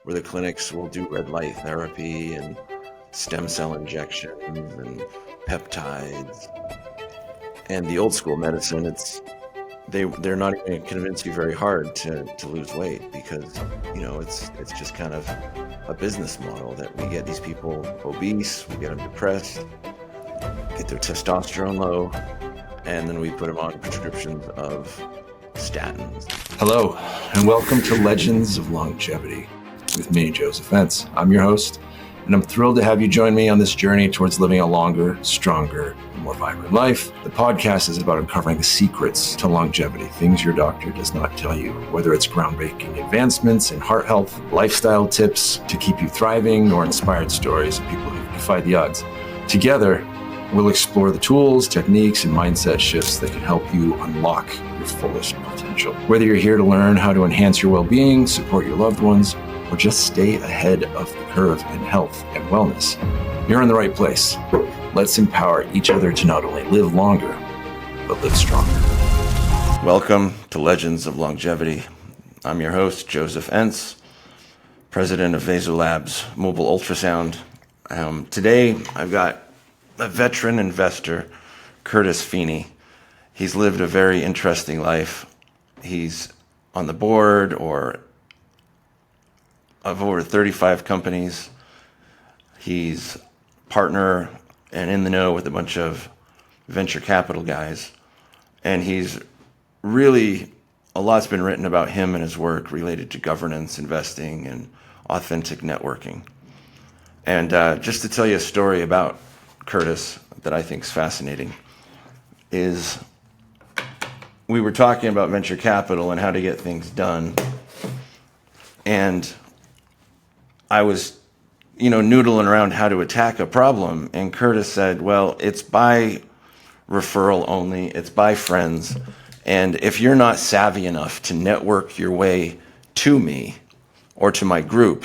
where the clinics will do red light therapy and stem cell injections and peptides. And the old school medicine, they're not even gonna convince you very hard to lose weight, because it's just kind of a business model that we get these people obese, we get them depressed, get their testosterone low, and then we put them on prescriptions of statins. Hello, and welcome to Legends of Longevity with me, Joseph Ence. I'm your host, and I'm thrilled to have you join me on this journey towards living a longer, stronger, and more vibrant life. The podcast is about uncovering the secrets to longevity, things your doctor does not tell you, whether it's groundbreaking advancements in heart health, lifestyle tips to keep you thriving, or inspired stories of people who've defied the odds. Together, we'll explore the tools, techniques, and mindset shifts that can help you unlock your fullest potential. Whether you're here to learn how to enhance your well-being, support your loved ones, or just stay ahead of the curve in health and wellness, you're in the right place. Let's empower each other to not only live longer, but live stronger. Welcome to Legends of Longevity. I'm your host, Joseph Ence, president of Vasolabs Mobile Ultrasound. Today, I've got a veteran investor, Curtis Feeney. He's lived a very interesting life. He's on the board of over 35 companies. He's partner and in the know with a bunch of venture capital guys. And he's really, a lot's been written about him and his work related to governance, investing, and authentic networking. And just to tell you a story about Curtis that I think is fascinating is we were talking about venture capital and how to get things done. And I was, noodling around how to attack a problem. And Curtis said, well, it's by referral only. It's by friends. And if you're not savvy enough to network your way to me or to my group,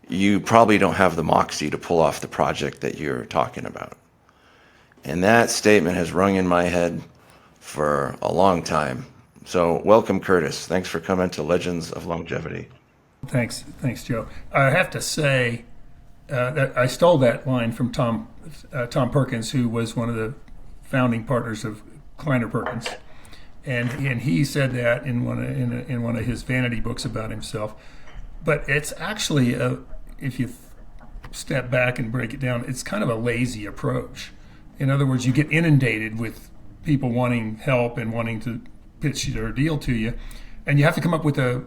you probably don't have the moxie to pull off the project that you're talking about. And that statement has rung in my head for a long time. So welcome, Curtis. Thanks for coming to Legends of Longevity. Thanks, Joe. I have to say that I stole that line from Tom Perkins, who was one of the founding partners of Kleiner Perkins, and he said that in one of his vanity books about himself. But it's actually if you step back and break it down, it's kind of a lazy approach. In other words, you get inundated with people wanting help and wanting to pitch their deal to you, and you have to come up with a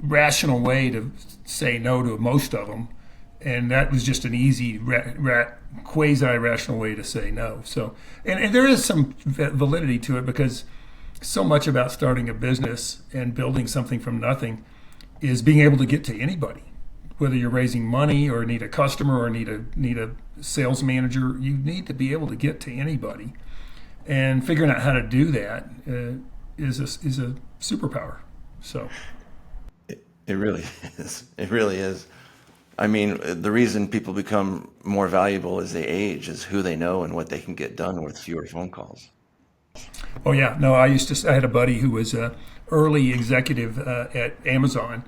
rational way to say no to most of them, and that was just an easy quasi-rational way to say no. So, and there is some validity to it, because so much about starting a business and building something from nothing is being able to get to anybody. Whether you're raising money or need a customer or need a sales manager, you need to be able to get to anybody, and figuring out how to do that is a superpower. So. It really is. It really is. I mean, the reason people become more valuable as they age is who they know and what they can get done with fewer phone calls. Oh yeah, no, I had a buddy who was an early executive at Amazon,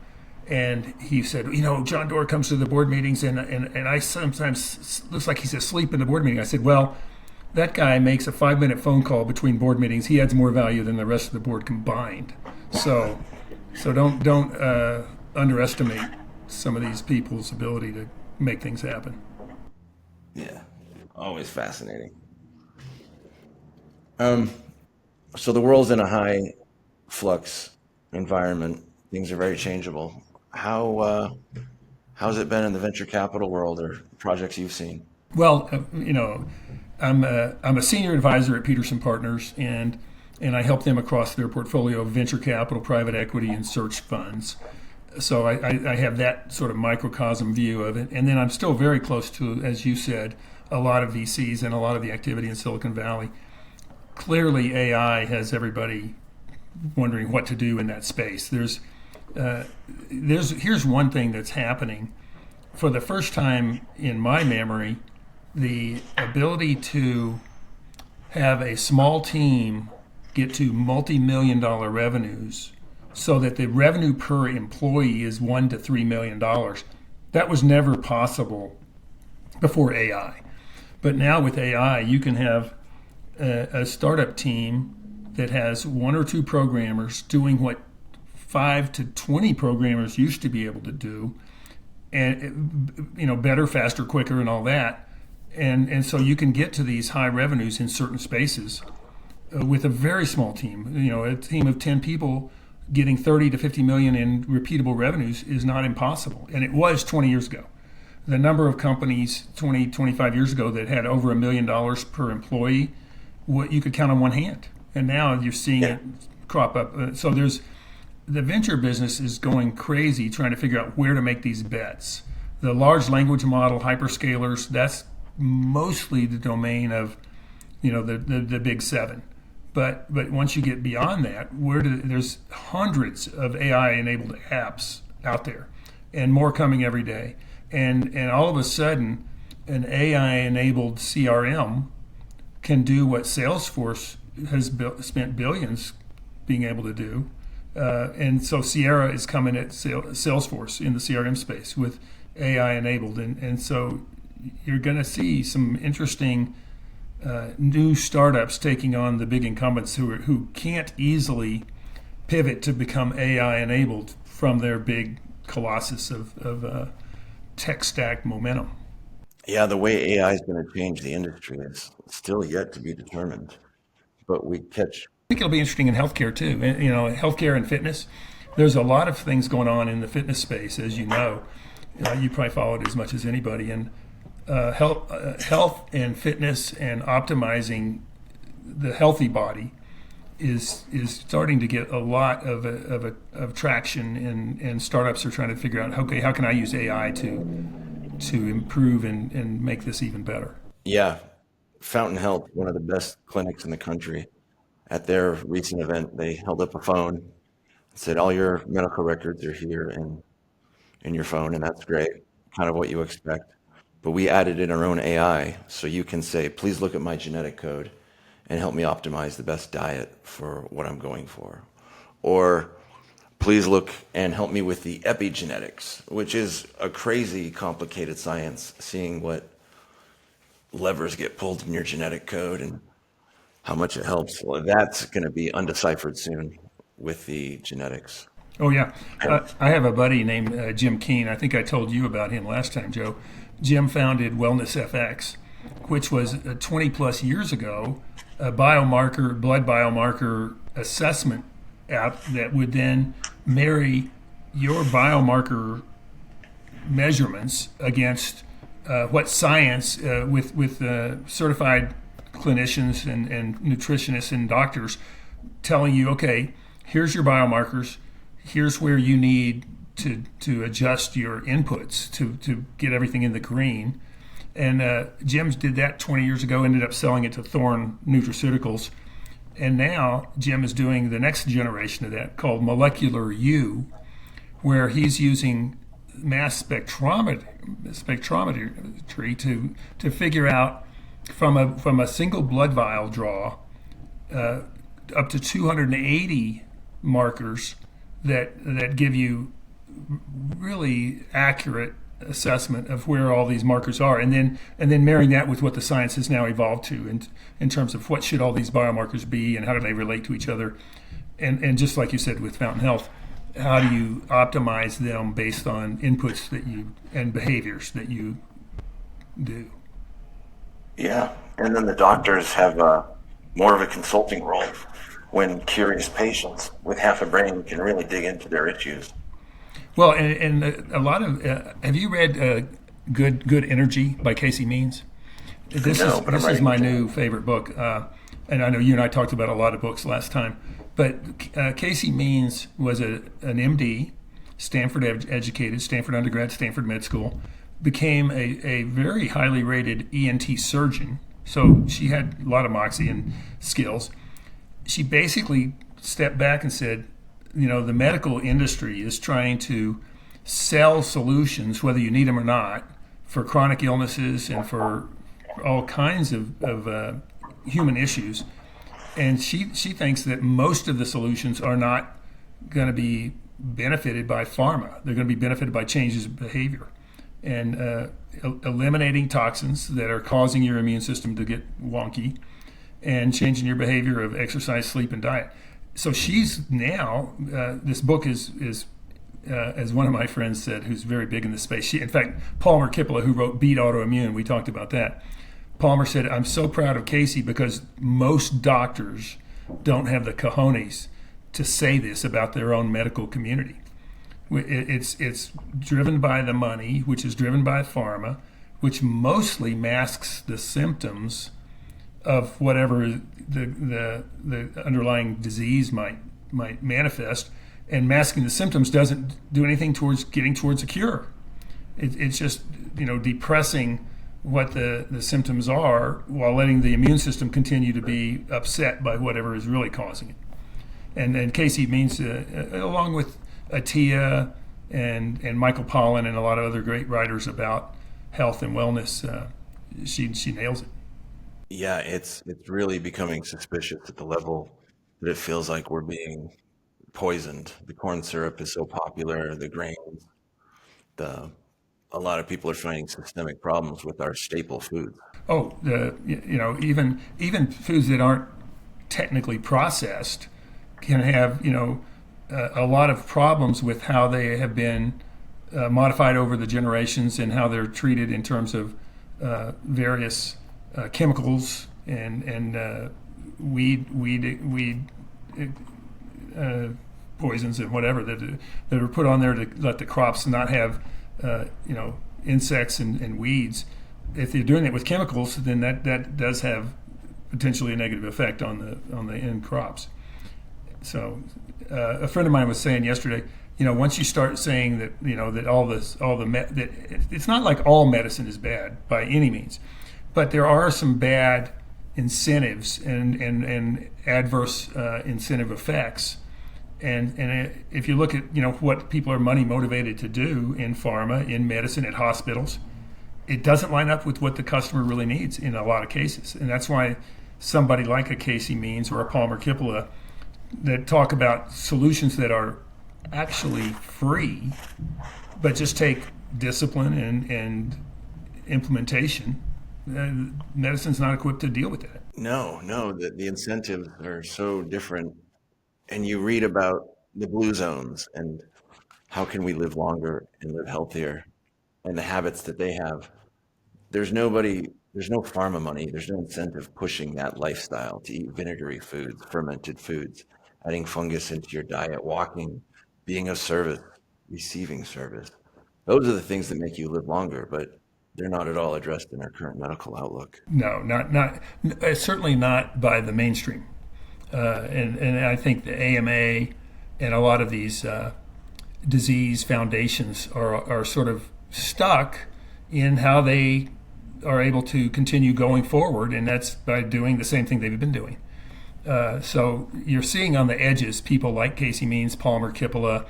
and he said, John Doerr comes to the board meetings, and I sometimes looks like he's asleep in the board meeting. I said, well, that guy makes a 5-minute phone call between board meetings. He adds more value than the rest of the board combined. So don't underestimate some of these people's ability to make things happen. Yeah, always fascinating. So the world's in a high flux environment. Things are very changeable. How's it been in the venture capital world or projects you've seen? Well, I'm a senior advisor at Peterson Partners, and I help them across their portfolio of venture capital, private equity, and search funds. So I have that sort of microcosm view of it. And then I'm still very close to, as you said, a lot of VCs and a lot of the activity in Silicon Valley. Clearly, AI has everybody wondering what to do in that space. Here's one thing that's happening. For the first time in my memory, the ability to have a small team get to multi-million-dollar revenues so that the revenue per employee is $1 to $3 million. That was never possible before AI. But now with AI, you can have a startup team that has 1 or 2 programmers doing what 5 to 20 programmers used to be able to do, and better, faster, quicker, and all that. And so you can get to these high revenues in certain spaces with a very small team. A team of 10 people getting 30 to 50 million in repeatable revenues is not impossible. And it was 20 years ago. The number of companies 20, 25 years ago that had over $1 million per employee, what you could count on one hand. And now you're seeing it crop up. So the venture business is going crazy trying to figure out where to make these bets. The large language model hyperscalers, that's mostly the domain of the big 7. But once you get beyond that, there's hundreds of AI-enabled apps out there, and more coming every day. And all of a sudden, an AI-enabled CRM can do what Salesforce has spent billions being able to do. And so Sierra is coming at Salesforce in the CRM space with AI-enabled. And so you're going to see some interesting new startups taking on the big incumbents who can't easily pivot to become AI-enabled from their big colossus of tech stack momentum. Yeah, the way AI is going to change the industry is still yet to be determined. But I think it'll be interesting in healthcare too. Healthcare and fitness. There's a lot of things going on in the fitness space, as you know. You probably follow it as much as anybody. And health and fitness and optimizing the healthy body is starting to get a lot of traction, and startups are trying to figure out, okay, how can I use AI to improve and make this even better? Yeah, Fountain Health, one of the best clinics in the country, at their recent event, they held up a phone and said, all your medical records are here in your phone, and that's great, kind of what you expect. But we added in our own AI, so you can say, please look at my genetic code and help me optimize the best diet for what I'm going for. Or please look and help me with the epigenetics, which is a crazy complicated science, seeing what levers get pulled in your genetic code and how much it helps. Well, that's going to be undeciphered soon with the genetics. Oh, yeah. I have a buddy named Jim Keene. I think I told you about him last time, Joe. Jim founded Wellness FX, which was 20 plus years ago, a blood biomarker assessment app that would then marry your biomarker measurements against what science with certified clinicians and nutritionists and doctors telling you, okay, here's your biomarkers, here's where you need to adjust your inputs to get everything in the green. And Jim did that 20 years ago, ended up selling it to Thorne Nutraceuticals. And now Jim is doing the next generation of that called Molecular U, where he's using mass spectrometry to figure out from a single blood vial draw up to 280 markers that give you really accurate assessment of where all these markers are, and then marrying that with what the science has now evolved to in terms of what should all these biomarkers be and how do they relate to each other, and just like you said with Fountain Health, how do you optimize them based on inputs and behaviors that you do. Yeah, and then the doctors have more of a consulting role when curious patients with half a brain can really dig into their issues. Well, and a lot of have you read Good Energy by Casey Means? This is my new favorite book, and I know you and I talked about a lot of books last time. But Casey Means was an MD, Stanford educated, Stanford undergrad, Stanford med school, became a very highly rated ENT surgeon. So she had a lot of moxie and skills. She basically stepped back and said, the medical industry is trying to sell solutions, whether you need them or not, for chronic illnesses and for all kinds of human issues. And she thinks that most of the solutions are not going to be benefited by pharma. They're going to be benefited by changes in behavior and eliminating toxins that are causing your immune system to get wonky and changing your behavior of exercise, sleep, and diet. So she's now, this book is as one of my friends said, who's very big in this space. In fact, Palmer Kippola, who wrote Beat Autoimmune, we talked about that. Palmer said, I'm so proud of Casey because most doctors don't have the cojones to say this about their own medical community. It's driven by the money, which is driven by pharma, which mostly masks the symptoms of whatever the underlying disease might manifest, and masking the symptoms doesn't do anything towards getting towards a cure. It's just depressing what the symptoms are while letting the immune system continue to be upset by whatever is really causing it. And Casey Means, along with Atia and Michael Pollan and a lot of other great writers about health and wellness, she nails it. Yeah, it's really becoming suspicious at the level that it feels like we're being poisoned. The corn syrup is so popular, the grains, a lot of people are finding systemic problems with our staple foods. Oh, even foods that aren't technically processed can have a lot of problems with how they have been modified over the generations and how they're treated in terms of various chemicals and weed poisons and whatever that are put on there to let the crops not have insects and weeds. If you're doing it with chemicals, then that does have potentially a negative effect on the end crops. So a friend of mine was saying yesterday, once you start saying that that it's not like all medicine is bad by any means, but there are some bad incentives and adverse incentive effects. And if you look at what people are money motivated to do in pharma, in medicine, at hospitals, it doesn't line up with what the customer really needs in a lot of cases. And that's why somebody like a Casey Means or a Palmer Kippola that talk about solutions that are actually free, but just take discipline and implementation. Medicine's not equipped to deal with that. No, the incentives are so different. And you read about the blue zones and how can we live longer and live healthier and the habits that they have. There's no pharma money, there's no incentive pushing that lifestyle to eat vinegary foods, fermented foods, adding fungus into your diet, walking, being of service, receiving service. Those are the things that make you live longer, but they're not at all addressed in our current medical outlook. No, not certainly not by the mainstream. And I think the AMA and a lot of these disease foundations are sort of stuck in how they are able to continue going forward, and that's by doing the same thing they've been doing. So you're seeing on the edges people like Casey Means, Palmer Kippola.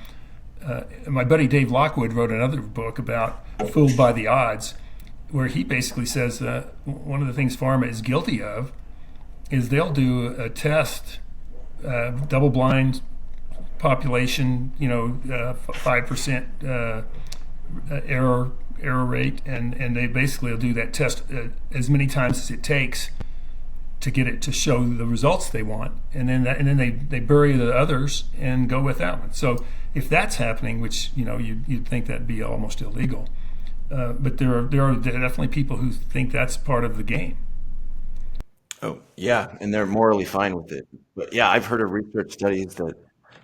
My buddy Dave Lockwood wrote another book about Fooled by the Odds, where he basically says one of the things pharma is guilty of is they'll do a test, double-blind population, 5% error rate, and they basically will do that test as many times as it takes to get it to show the results they want, and then they bury the others and go with that one. So if that's happening, which you'd think that'd be almost illegal, but there are definitely people who think that's part of the game. Oh, yeah, and they're morally fine with it. But yeah, I've heard of research studies that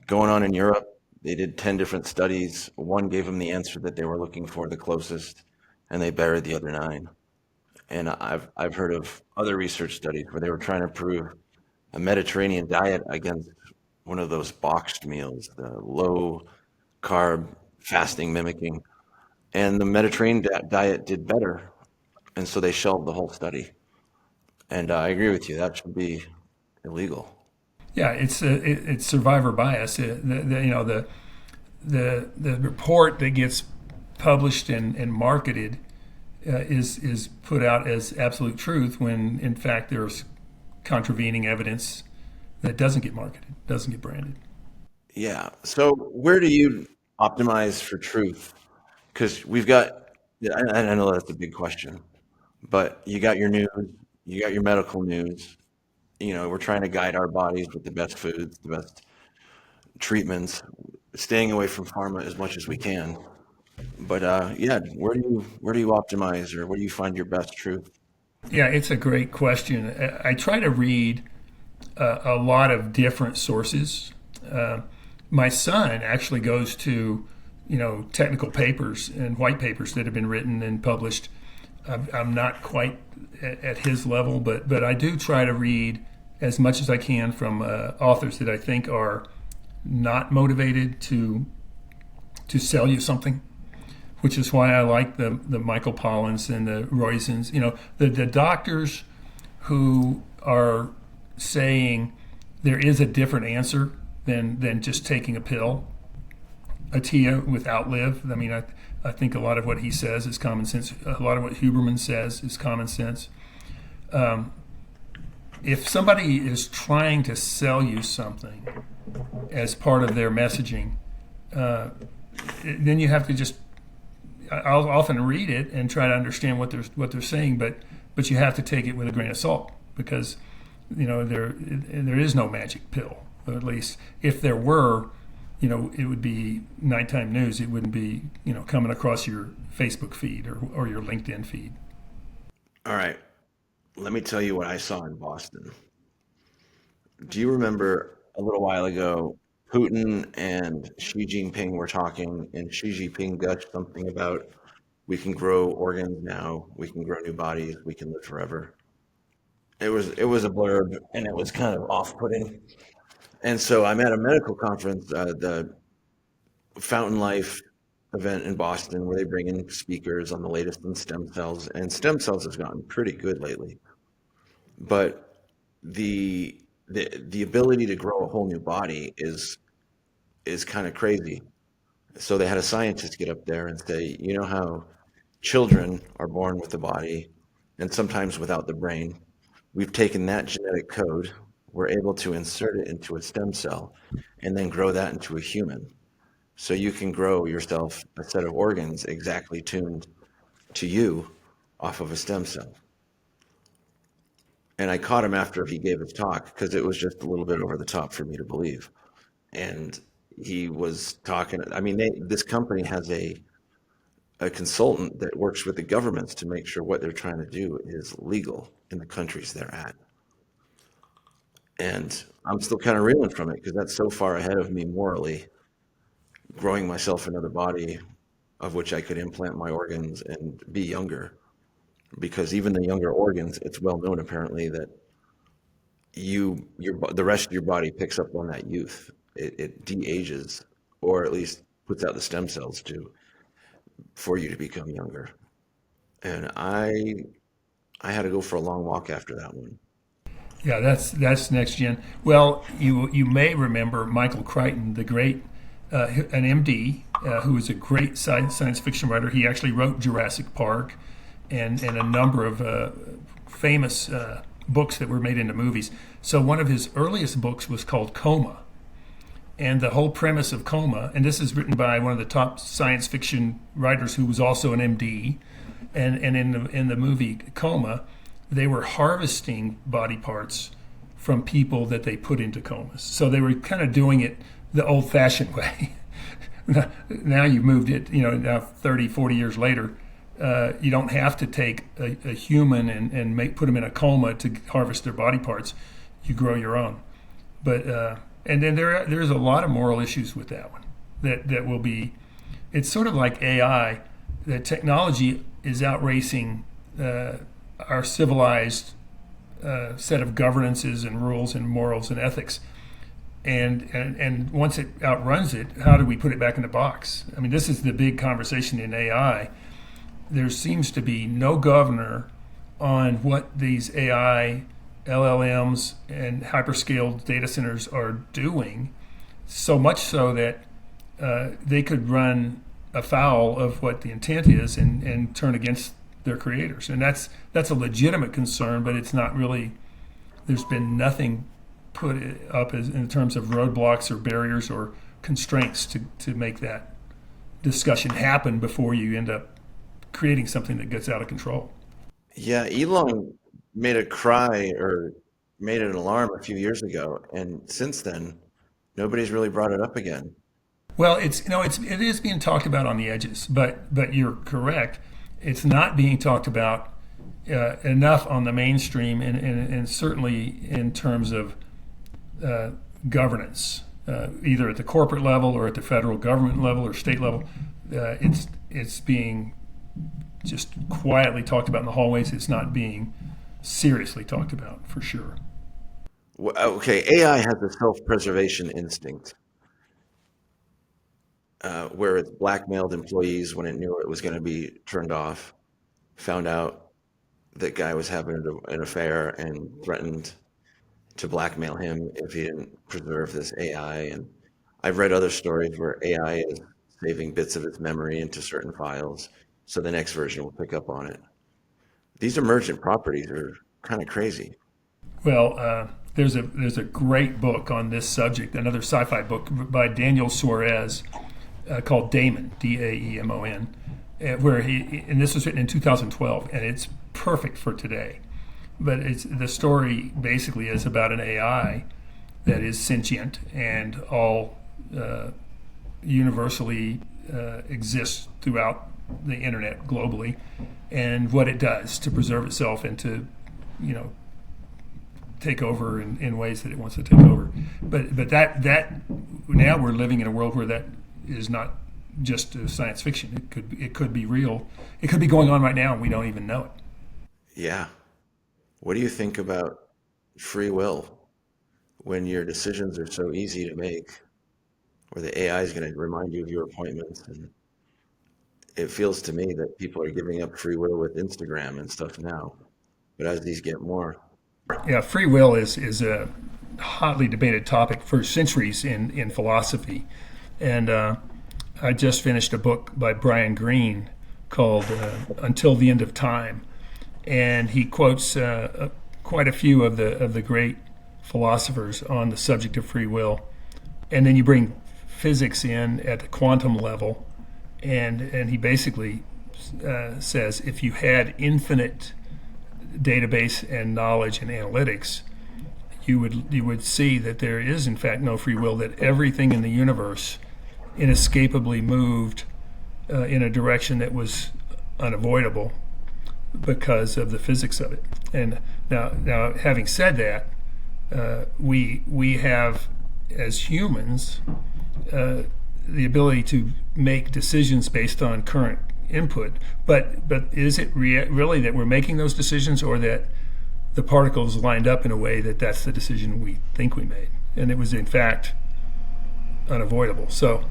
going on in Europe, they did 10 different studies. One gave them the answer that they were looking for, the closest, and they buried the other 9. And I've heard of other research studies where they were trying to prove a Mediterranean diet against one of those boxed meals, the low carb fasting mimicking. And the Mediterranean diet did better. And so they shelved the whole study. And I agree with you. That should be illegal. Yeah, it's survivor bias. The report that gets published and marketed is put out as absolute truth when in fact there's contravening evidence that doesn't get marketed, doesn't get branded. Yeah. So where do you optimize for truth? Because we've got, yeah, I know that's a big question, but you got your news, you got your medical news. We're trying to guide our bodies with the best foods, the best treatments, staying away from pharma as much as we can. But yeah, where do you optimize, or where do you find your best truth? Yeah, it's a great question. I try to read a lot of different sources. My son actually goes to, technical papers and white papers that have been written and published. I'm not quite at his level, but I do try to read as much as I can from authors that I think are not motivated to sell you something, which is why I like the Michael Pollins and the Roizens. The doctors who are saying there is a different answer than just taking a pill, Atia with Outlive. I mean, I think a lot of what he says is common sense. A lot of what Huberman says is common sense. If somebody is trying to sell you something as part of their messaging, then you have to just. I'll often read it and try to understand what they're saying, but you have to take it with a grain of salt, because there is no magic pill. Or at least if there were, it would be nighttime news. It wouldn't be coming across your Facebook feed or your LinkedIn feed. All right, let me tell you what I saw in Boston. Do you remember a little while ago, Putin and Xi Jinping were talking, and Xi Jinping gushed something about we can grow organs now, we can grow new bodies, we can live forever. It was a blurb, and it was kind of off-putting. And so I'm at a medical conference, the Fountain Life event in Boston, where they bring in speakers on the latest in stem cells, and stem cells has gotten pretty good lately. But the ability to grow a whole new body is kind of crazy. So they had a scientist get up there and say, you know how children are born with the body and sometimes without the brain. We've taken that genetic code, we're able to insert it into a stem cell and then grow that into a human. So you can grow yourself a set of organs exactly tuned to you off of a stem cell. And I caught him after he gave his talk, because it was just a little bit over the top for me to believe. And he was talking, I mean, this company has a consultant that works with the governments to make sure what they're trying to do is legal in the countries they're at. And I'm still kind of reeling from it, because that's so far ahead of me morally, growing myself another body of which I could implant my organs and be younger. Because even the younger organs, it's well known apparently that the rest of your body picks up on that youth. It de-ages, or at least puts out the stem cells for you to become younger. And I had to go for a long walk after that one. Yeah, that's next gen. Well, you may remember Michael Crichton, the great an MD who was a great science fiction writer. He actually wrote Jurassic Park and a number of famous books that were made into movies. So one of his earliest books was called Coma. And the whole premise of Coma, and this is written by one of the top science fiction writers who was also an MD, and in the movie Coma, they were harvesting body parts from people that they put into comas. So they were kind of doing it the old-fashioned way. Now you moved it, now 30, 40 years later, you don't have to take a human and put them in a coma to harvest their body parts. You grow your own. But and then there's a lot of moral issues with that one. That will be. It's sort of like AI. The technology is outracing our civilized set of governances and rules and morals and ethics. And once it outruns it, how do we put it back in the box? I mean, this is the big conversation in AI. There seems to be no governor on what these AI, LLMs, and hyperscale data centers are doing, so much so that they could run afoul of what the intent is and turn against their creators. And that's a legitimate concern, but it's not really, there's been nothing put it up as in terms of roadblocks or barriers or constraints to make that discussion happen before you end up creating something that gets out of control. Yeah, Elon made a cry or made an alarm a few years ago, and since then, nobody's really brought it up again. Well, it is being talked about on the edges, but you're correct. It's not being talked about enough on the mainstream, and certainly in terms of governance, either at the corporate level or at the federal government level or state level. It's being just quietly talked about in the hallways. It's not being seriously talked about, for sure. Okay, AI has a self-preservation instinct, where it blackmailed employees when it knew it was going to be turned off, found out that guy was having an affair and threatened to blackmail him if he didn't preserve this AI. And I've read other stories where AI is saving bits of its memory into certain files, so the next version will pick up on it. These emergent properties are kind of crazy. Well, there's a great book on this subject, another sci-fi book by Daniel Suarez called Daemon, Daemon, and this was written in 2012, and it's perfect for today. But the story basically is about an AI that is sentient and all universally exists throughout the internet globally, and what it does to preserve itself and to, take over in ways that it wants to take over. But that now we're living in a world where that is not just science fiction. It could be real. It could be going on right now, and we don't even know it. Yeah. What do you think about free will when your decisions are so easy to make, where the AI is going to remind you of your appointments? And it feels to me that people are giving up free will with Instagram and stuff now. But as these get more, Yeah, free will is a hotly debated topic for centuries in philosophy. And I just finished a book by Brian Greene called Until the End of Time. And he quotes quite a few of the great philosophers on the subject of free will. And then you bring physics in at the quantum level, and he basically says if you had infinite database and knowledge and analytics, you would see that there is in fact no free will, that everything in the universe inescapably moved in a direction that was unavoidable because of the physics of it. And now having said that, we have as humans the ability to make decisions based on current input, but is it really that we're making those decisions, or that the particles lined up in a way that that's the decision we think we made, and it was in fact unavoidable? So,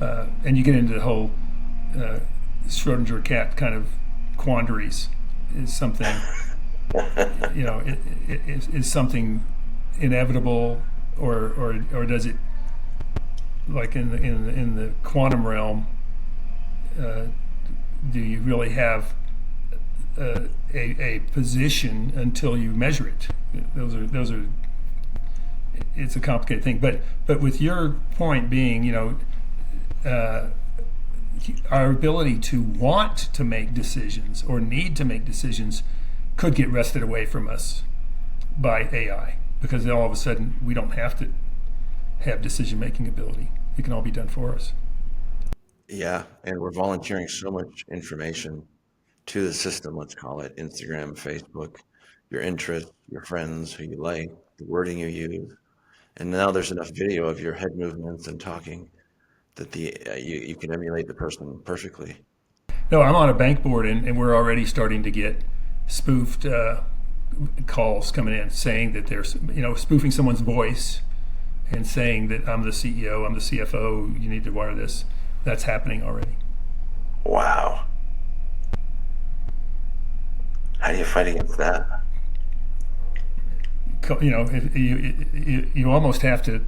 and you get into the whole Schrodinger cat kind of quandaries. Is something, is something inevitable, or does it, like in the quantum realm? Do you really have a position until you measure it? Those are. It's a complicated thing, but with your point being, our ability to want to make decisions or need to make decisions could get wrested away from us by AI, because then all of a sudden we don't have to have decision-making ability. It can all be done for us. yeah, and we're volunteering so much information to the system, let's call it Instagram, Facebook, your interests, your friends, who you like, the wording you use. And now there's enough video of your head movements and talking that you can emulate the person perfectly. No, I'm on a bank board, and we're already starting to get spoofed calls coming in saying that they're, spoofing someone's voice and saying that I'm the CEO, I'm the CFO, you need to wire this. That's happening already. Wow. How do you fight against that? You almost have to,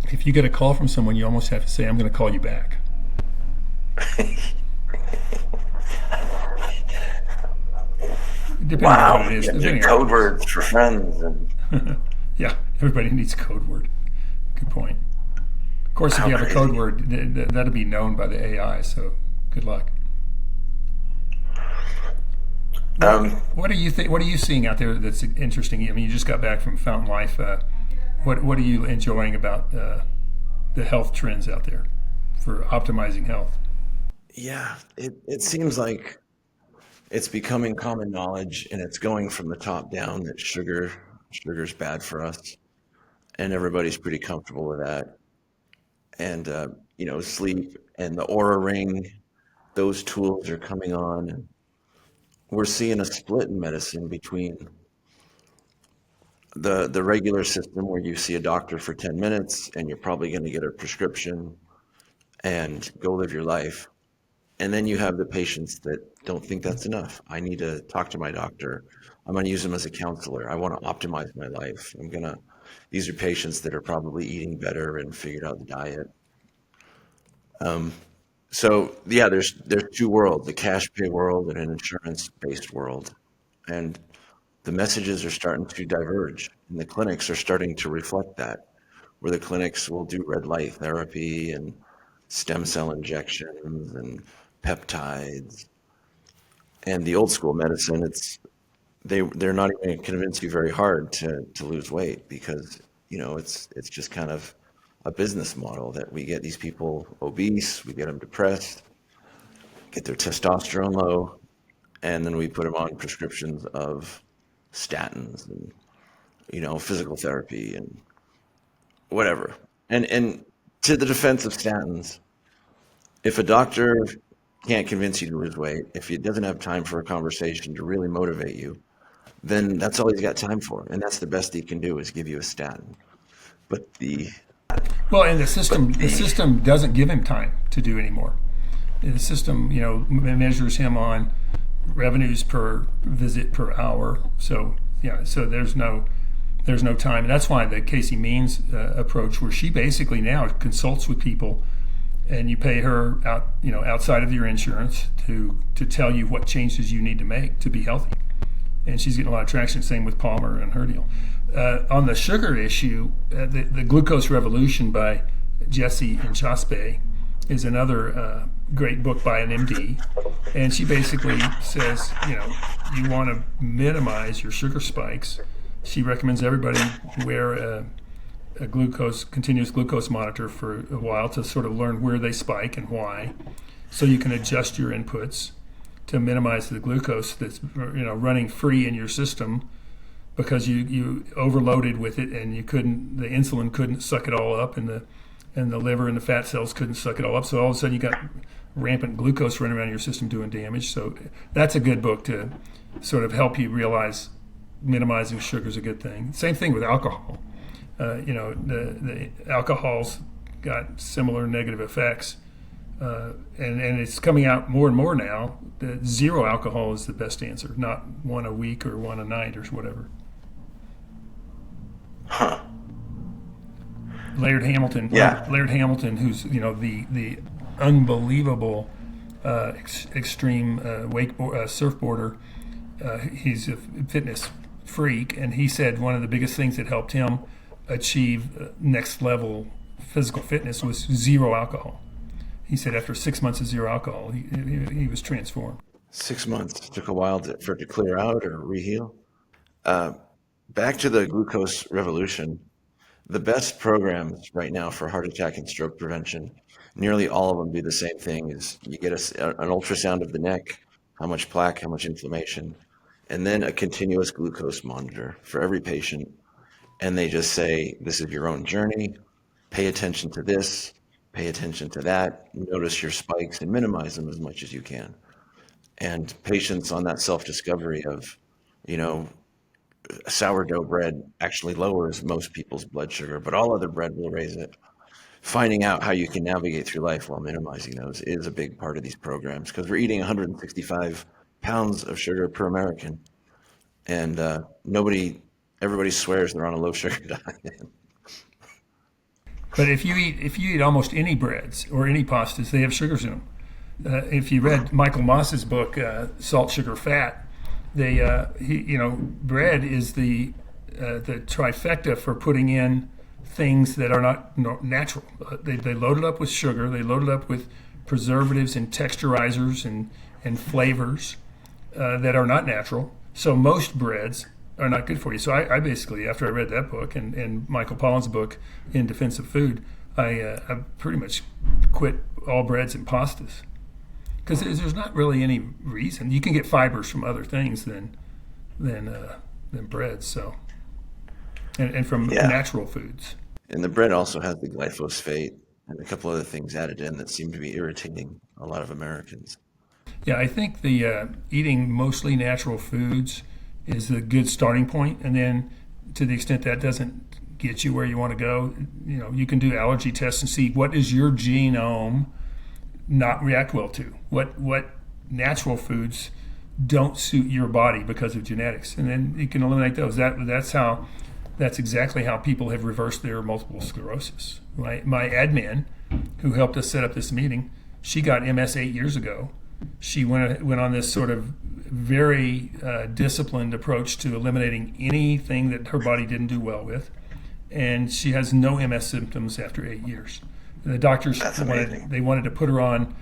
if you get a call from someone, you almost have to say, I'm going to call you back. Depending on Wow, what it is. you code words for friends. And Yeah, everybody needs a code word. Good point. Of course, if How you have a crazy. code word, that'll be known by the AI. So good luck. What do you think? What are you seeing out there that's interesting? I mean, you just got back from Fountain Life. What are you enjoying about the health trends out there for optimizing health? Yeah, it seems like it's becoming common knowledge, and it's going from the top down that sugar's bad for us, and everybody's pretty comfortable with that. And sleep and the aura ring, those tools are coming on, and we're seeing a split in medicine between the regular system where you see a doctor for 10 minutes and you're probably going to get a prescription and go live your life. And then you have the patients that don't think that's enough. I need to talk to my doctor. I'm going to use him as a counselor. I want to optimize my life. These are patients that are probably eating better and figured out the diet. So yeah, there's two worlds, a cash pay world and an insurance based world. And the messages are starting to diverge, and the clinics are starting to reflect that, where the clinics will do red light therapy and stem cell injections and peptides. And the old school medicine, they're not even going to convince you very hard to lose weight, because it's just kind of a business model that we get these people obese, we get them depressed, get their testosterone low, and then we put them on prescriptions of statins and physical therapy and whatever. And to the defense of statins, if a doctor can't convince you to lose weight, if he doesn't have time for a conversation to really motivate you, then that's all he's got time for, and that's the best he can do, is give you a statin. But the Well, and the system doesn't give him time to do anymore. The system, measures him on revenues per visit per hour. So yeah, so there's no time, and that's why the Casey Means approach, where she basically now consults with people, and you pay her outside of your insurance to tell you what changes you need to make to be healthy, and she's getting a lot of traction. Same with Palmer and her deal. On the sugar issue, the Glucose Revolution by Jessie Inchauspé is another great book by an MD, and she basically says, you want to minimize your sugar spikes. She recommends everybody wear a continuous glucose monitor for a while to sort of learn where they spike and why, so you can adjust your inputs to minimize the glucose that's running free in your system, because you overloaded with it, and the insulin couldn't suck it all up, and the liver and the fat cells couldn't suck it all up. So all of a sudden you got rampant glucose running around your system doing damage. So that's a good book to sort of help you realize minimizing sugar is a good thing. Same thing with alcohol. The alcohol's got similar negative effects, and it's coming out more and more now that zero alcohol is the best answer, not one a week or one a night or whatever. Huh. Laird Hamilton, Yeah. Laird Hamilton, who's the unbelievable extreme surfboarder. He's a fitness freak, and he said one of the biggest things that helped him achieve next level physical fitness was zero alcohol. He said after 6 months of zero alcohol, he was transformed. 6 months took a while for it to clear out or reheal. Back to the glucose revolution. The best programs right now for heart attack and stroke prevention, nearly all of them do the same thing: is you get an ultrasound of the neck, how much plaque, how much inflammation, and then a continuous glucose monitor for every patient. And they just say, this is your own journey. Pay attention to this, pay attention to that, notice your spikes and minimize them as much as you can. And patients on that self-discovery of, sourdough bread actually lowers most people's blood sugar, but all other bread will raise it. Finding out how you can navigate through life while minimizing those is a big part of these programs, because we're eating 165 pounds of sugar per American, and everybody swears they're on a low sugar diet. But if you eat almost any breads or any pastas, they have sugars in them. If you read Michael Moss's book, Salt, Sugar, Fat, bread is the the trifecta for putting in things that are not natural. They load it up with sugar. They load it up with preservatives and texturizers and flavors that are not natural. So most breads are not good for you. So I basically, after I read that book and Michael Pollan's book, In Defense of Food, I pretty much quit all breads and pastas. Because there's not really any reason. You can get fibers from other things than breads, so and from natural foods. And the bread also has the glyphosate and a couple other things added in that seem to be irritating a lot of Americans. Yeah, I think the eating mostly natural foods is a good starting point, and then to the extent that doesn't get you where you want to go, you can do allergy tests and see what does your genome not react well to. What natural foods don't suit your body because of genetics, and then you can eliminate those. That's exactly how people have reversed their multiple sclerosis. My admin, who helped us set up this meeting, she got MS 8 years ago. She went on this sort of very disciplined approach to eliminating anything that her body didn't do well with, and she has no MS symptoms after 8 years. The doctors wanted to put her on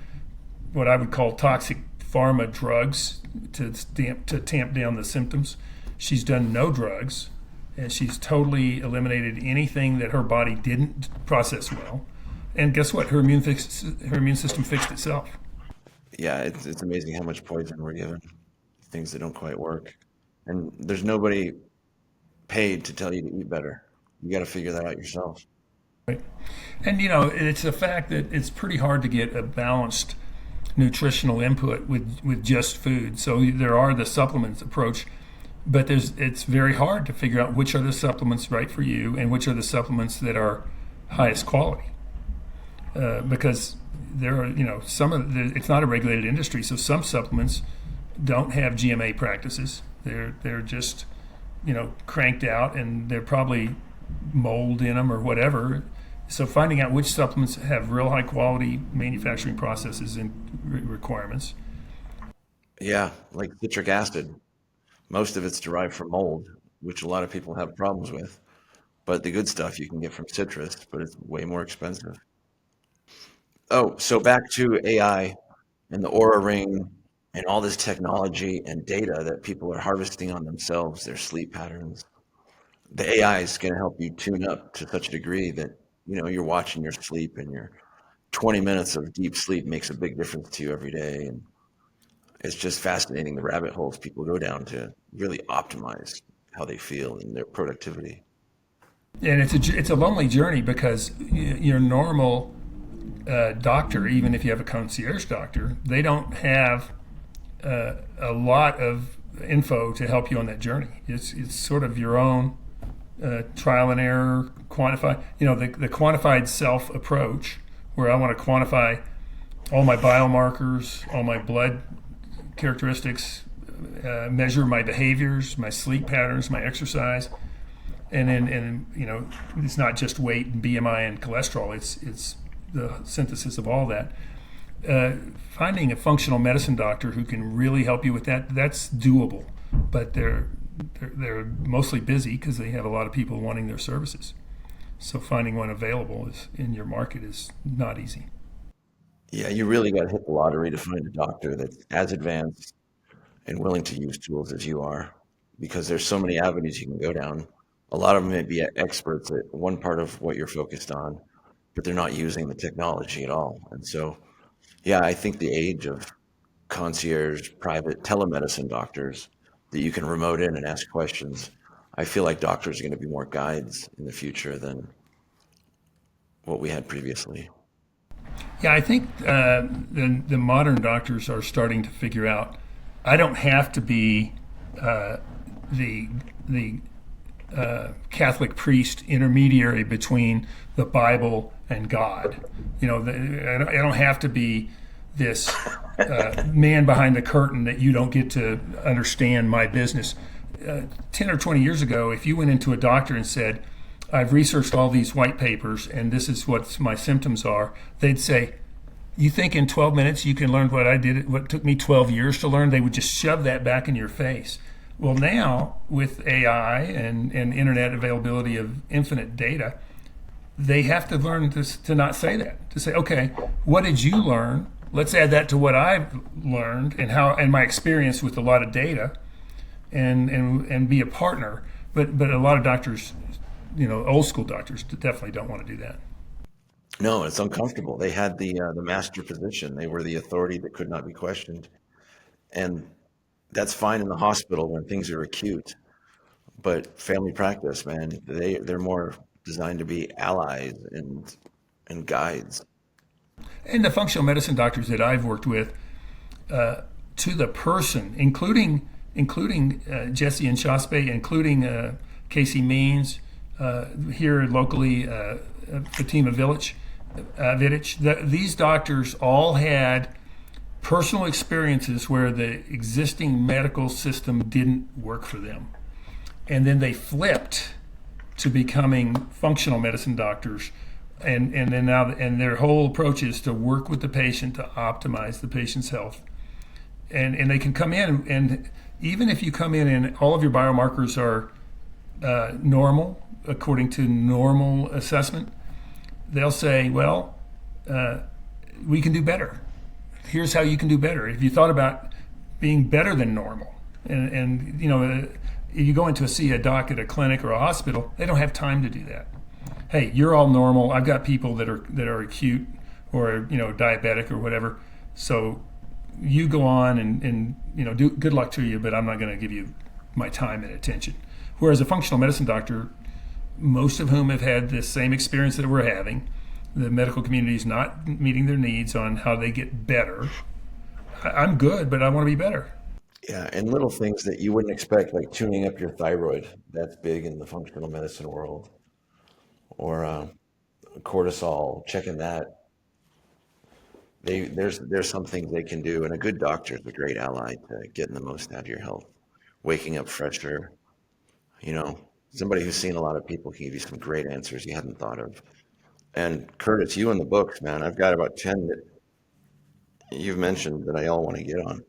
what I would call toxic pharma drugs to tamp down the symptoms. She's done no drugs, and she's totally eliminated anything that her body didn't process well. And guess what? Her immune system fixed itself. Yeah, it's amazing how much poison we're given, things that don't quite work. And there's nobody paid to tell you to eat better. You got to figure that out yourself. Right. And it's a fact that it's pretty hard to get a balanced nutritional input with just food. So there are the supplements approach, but it's very hard to figure out which are the supplements right for you and which are the supplements that are highest quality. Because there are, it's not a regulated industry, so some supplements don't have GMA practices. They're just, cranked out, and they're probably mold in them or whatever. So finding out which supplements have real high quality manufacturing processes and requirements. Yeah, like citric acid. Most of it's derived from mold, which a lot of people have problems with. But the good stuff you can get from citrus, but it's way more expensive. Oh, so back to AI and the Aura Ring and all this technology and data that people are harvesting on themselves, their sleep patterns. The AI is going to help you tune up to such a degree that, you're watching your sleep, and your 20 minutes of deep sleep makes a big difference to you every day. And it's just fascinating the rabbit holes people go down to really optimize how they feel and their productivity. And it's a lonely journey, because your normal doctor, even if you have a concierge doctor, they don't have a lot of info to help you on that journey. It's sort of your own trial and error, quantify. The quantified self approach, where I want to quantify all my biomarkers, all my blood characteristics, measure my behaviors, my sleep patterns, my exercise, and it's not just weight and BMI and cholesterol. It's the synthesis of all that. Finding a functional medicine doctor who can really help you with that's doable, but they're mostly busy because they have a lot of people wanting their services. So finding one available in your market is not easy. Yeah, you really got to hit the lottery to find a doctor that's as advanced and willing to use tools as you are, because there's so many avenues you can go down. A lot of them may be experts at one part of what you're focused on, but they're not using the technology at all. And so, yeah, I think the age of concierge, private telemedicine doctors that you can remote in and ask questions, I feel like doctors are going to be more guides in the future than what we had previously. Yeah, I think the modern doctors are starting to figure out, I don't have to be the Catholic priest intermediary between the Bible and God. I don't have to be this man behind the curtain that you don't get to understand my business. 10 or 20 years ago, if you went into a doctor and said, I've researched all these white papers and this is what my symptoms are, they'd say, you think in 12 minutes you can learn what I did, what took me 12 years to learn? They would just shove that back in your face. Well, now with AI and internet availability of infinite data, they have to learn to not say that. To say, okay, what did you learn? Let's add that to what I've learned and my experience with a lot of data, and be a partner. But a lot of doctors, old school doctors, definitely don't want to do that. No, it's uncomfortable. They had the master position. They were the authority that could not be questioned, and that's fine in the hospital when things are acute. But family practice, man, they're more designed to be allies and guides. And the functional medicine doctors that I've worked with, to the person, including Jesse and Shaspe, including Casey Means, here locally, Fatima Vidic, these doctors all had personal experiences where the existing medical system didn't work for them. And then they flipped to becoming functional medicine doctors. And then now, and their whole approach is to work with the patient to optimize the patient's health. And they can come in, and even if you come in and all of your biomarkers are normal, according to normal assessment, they'll say, well, we can do better. Here's how you can do better. If you thought about being better than normal, and you go into see a doc at a clinic or a hospital, they don't have time to do that. Hey, you're all normal. I've got people that are acute or diabetic or whatever. So you go on and do good luck to you, but I'm not going to give you my time and attention. Whereas a functional medicine doctor, most of whom have had the same experience that we're having, the medical community is not meeting their needs on how they get better. I'm good, but I want to be better. Yeah, and little things that you wouldn't expect, like tuning up your thyroid. That's big in the functional medicine world. Or cortisol, checking that. There's some things they can do, and a good doctor is a great ally to getting the most out of your health. Waking up fresher, somebody who's seen a lot of people can give you some great answers you hadn't thought of. And Curtis, you in the books, man, I've got about 10 that you've mentioned that I all want to get on.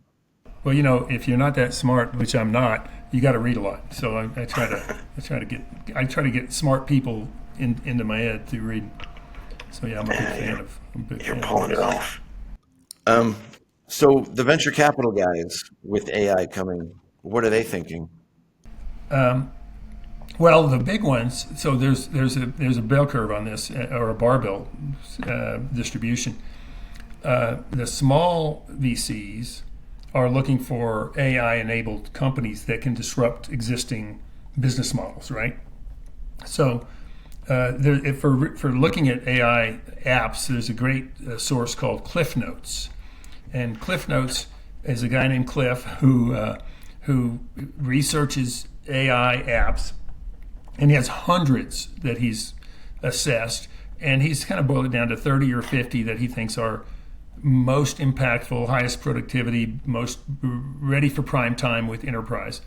Well, if you're not that smart, which I'm not, you got to read a lot. So I try to get smart people into my head through reading. So yeah, I'm a big fan of. You're pulling it off. So the venture capital guys with AI coming, what are they thinking? Well, the big ones. So there's a bell curve on this, or a barbell distribution. The small VCs are looking for AI-enabled companies that can disrupt existing business models, right? So, for looking at AI apps, there's a great source called Cliff Notes, and Cliff Notes is a guy named Cliff who researches AI apps, and he has hundreds that he's assessed, and he's kind of boiled it down to 30 or 50 that he thinks are most impactful, highest productivity, most ready for prime time with enterprise,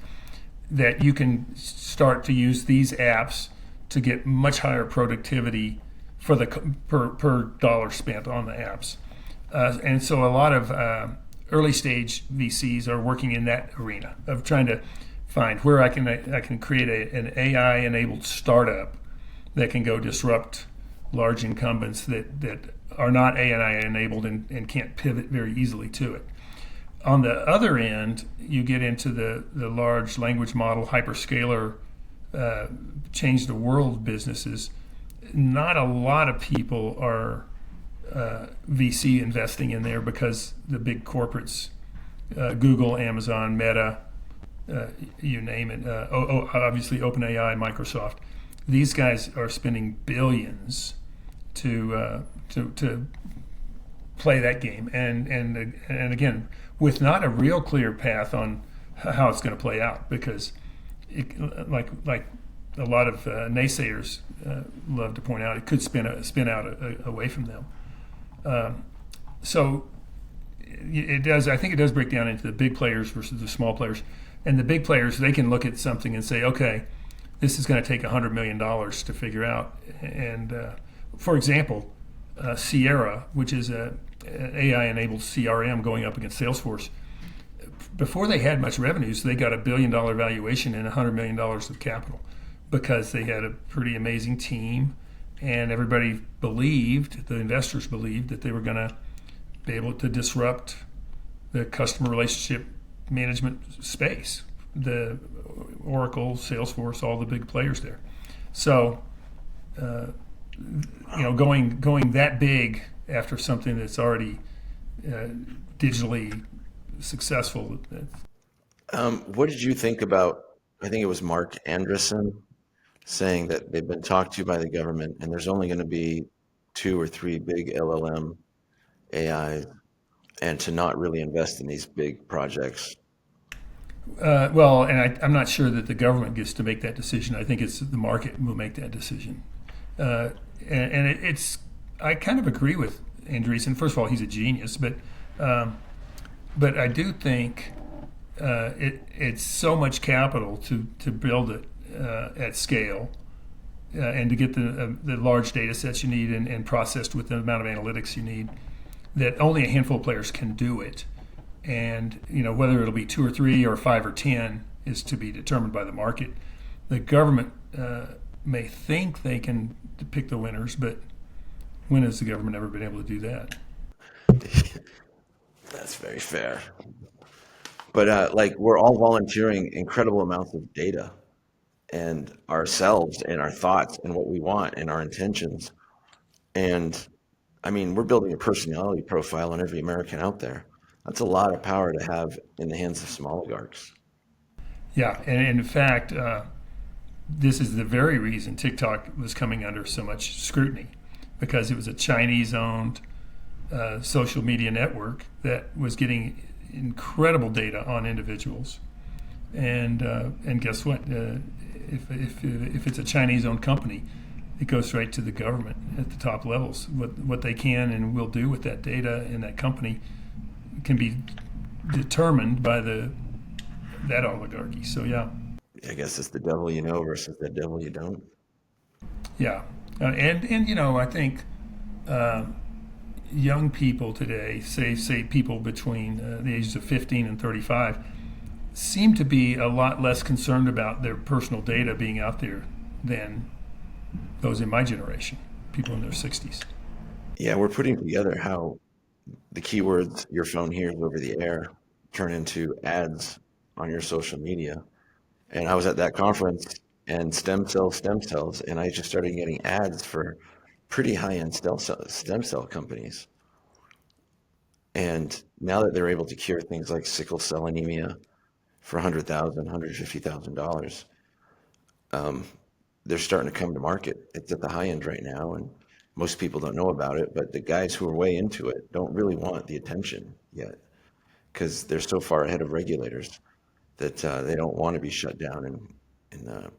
that you can start to use these apps to get much higher productivity for the per dollar spent on the apps. And so a lot of early stage VCs are working in that arena of trying to find where I can create an AI enabled startup that can go disrupt large incumbents that are not AI enabled and can't pivot very easily to it. On the other end, you get into the large language model hyperscaler change the world businesses. Not a lot of people are VC investing in there because the big corporates, Google, Amazon, Meta, you name it, obviously OpenAI, Microsoft, these guys are spending billions to play that game, and again, with not a real clear path on how it's going to play out, because like a lot of naysayers love to point out, it could spin out away from them. So it does. I think it does break down into the big players versus the small players. And the big players, they can look at something and say, okay, this is going to take $100 million to figure out. And for example, Sierra, which is a AI-enabled CRM going up against Salesforce, before they had much revenues, they got $1 billion valuation and $100 million of capital because they had a pretty amazing team, and everybody believed, the investors believed, that they were going to be able to disrupt the customer relationship management space, the Oracle, Salesforce, all the big players there. So, going that big after something that's already digitally successful. What did you think about, I think it was Mark Andreessen saying that they've been talked to by the government and there's only going to be 2 or 3 big LLM AI, and to not really invest in these big projects? Well, and I'm not sure that the government gets to make that decision. I think it's the market will make that decision. It's I kind of agree with Andreessen. First of all, he's a genius, but I do think it's so much capital to build it at scale, and to get the large data sets you need and processed with the amount of analytics you need, that only a handful of players can do it. And whether it'll be 2 or 3 or 5 or 10 is to be determined by the market. The government may think they can pick the winners, but when has the government ever been able to do that? That's very fair. But we're all volunteering incredible amounts of data and ourselves and our thoughts and what we want and our intentions. And I mean, we're building a personality profile on every American out there. That's a lot of power to have in the hands of some oligarchs. Yeah, and in fact, this is the very reason TikTok was coming under so much scrutiny, because it was a Chinese-owned social media network that was getting incredible data on individuals. And guess what? If it's a Chinese-owned company, it goes right to the government at the top levels. What they can and will do with that data in that company can be determined by that oligarchy. So yeah. I guess it's the devil you know versus the devil you don't. Yeah, and I think young people today, say people between the ages of 15 and 35, seem to be a lot less concerned about their personal data being out there than those in my generation, people in their 60s. Yeah, we're putting together how the keywords your phone hears over the air turn into ads on your social media. And I was at that conference, and stem cells, and I just started getting ads for pretty high-end stem cell companies. And now that they're able to cure things like sickle cell anemia for $100,000, $150,000, they're starting to come to market. It's at the high end right now, and most people don't know about it, but the guys who are way into it don't really want the attention yet, because they're so far ahead of regulators that they don't want to be shut down and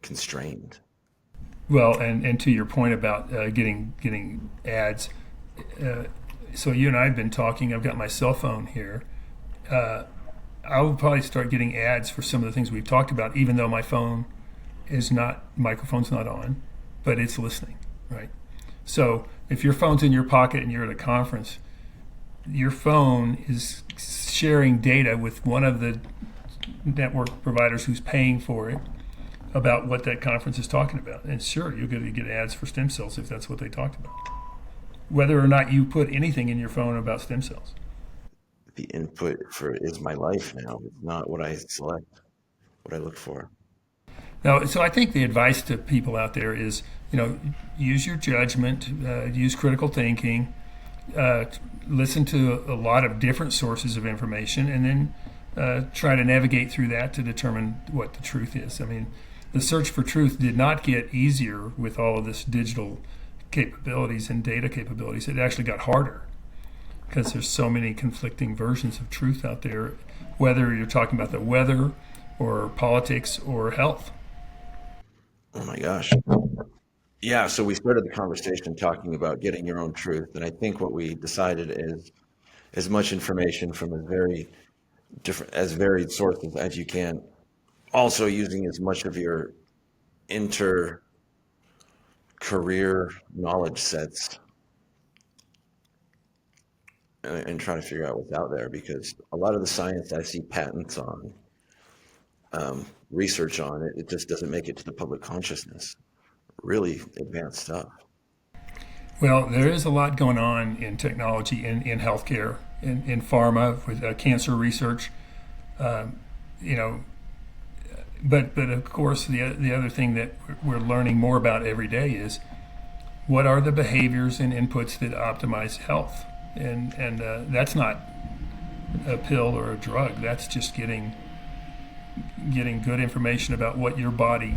constrained. Well, and to your point about getting ads, so you and I have been talking. I've got my cell phone here. I will probably start getting ads for some of the things we've talked about, even though my microphone's not on, but it's listening, right? So if your phone's in your pocket and you're at a conference, your phone is sharing data with one of the network providers who's paying for it about what that conference is talking about. And sure, you're going to get ads for stem cells if that's what they talked about, whether or not you put anything in your phone about stem cells. The input is my life now. It's not what I select, what I look for. Now, so I think the advice to people out there is, use your judgment, use critical thinking, listen to a lot of different sources of information, and then try to navigate through that to determine what the truth is. I mean, the search for truth did not get easier with all of this digital capabilities and data capabilities. It actually got harder because there's so many conflicting versions of truth out there, whether you're talking about the weather or politics or health. Oh my gosh. Yeah, so we started the conversation talking about getting your own truth, and I think what we decided is as much information from as varied sources as you can, also using as much of your inter-career knowledge sets and trying to figure out what's out there, because a lot of the science I see patents on, research on it, it just doesn't make it to the public consciousness. Really advanced stuff. Well, there is a lot going on in technology, in healthcare, in pharma, with cancer research. You know, but of course, the other thing that we're learning more about every day is what are the behaviors and inputs that optimize health, and that's not a pill or a drug. That's just getting good information about what your body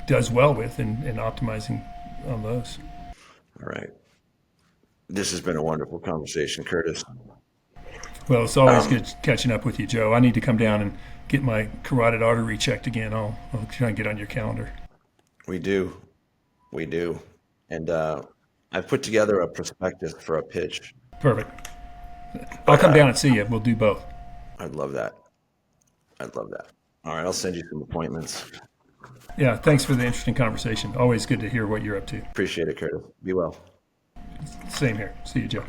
does well with, and optimizing on those. All right. This has been a wonderful conversation, Curtis. Well, it's always good catching up with you, Joe. I need to come down and get my carotid artery checked again. I'll try and get on your calendar. We do. And I've put together a prospectus for a pitch. Perfect. I'll come down and see you. We'll do both. I'd love that. All right, I'll send you some appointments. Yeah, thanks for the interesting conversation. Always good to hear what you're up to. Appreciate it, Curtis. Be well. Same here. See you, Joe.